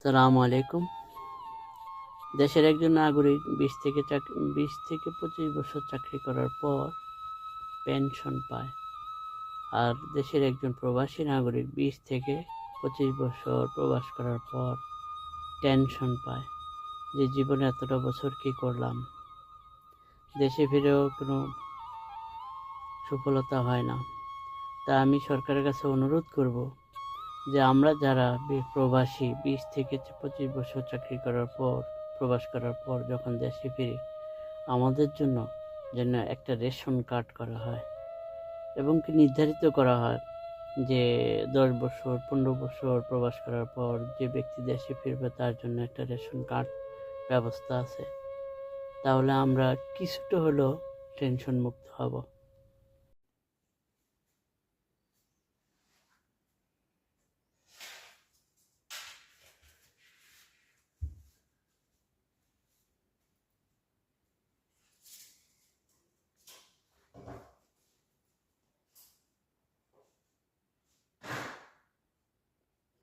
আসসালামু আলাইকুম। দেশের একজন নাগরিক 20 থেকে 25 বছর চাকরি করার পর পেনশন পায়, আর দেশের একজন প্রবাসী নাগরিক 20 থেকে 25 বছর প্রবাস করার পর টেনশন পায় যে জীবনে এতটা বছর কি করলাম, দেশে ফিরেও কোনো সফলতা হয় না। তা আমি সরকারের কাছে অনুরোধ করব যে আমরা যারা প্রবাসী 20 থেকে 25 বছর চাকরি করার পর প্রবাস করার পর যখন দেশে ফিরি, আমাদের জন্য যেন একটা রেশন কার্ড করা হয় এবং কি নির্ধারিত করা হয় যে 10 বছর 15 বছর প্রবাস করার পর যে ব্যক্তি দেশে ফিরবে তার জন্য একটা রেশন কার্ড ব্যবস্থা আছে। তাহলে আমরা কিছুটা হলেও টেনশন মুক্ত হব।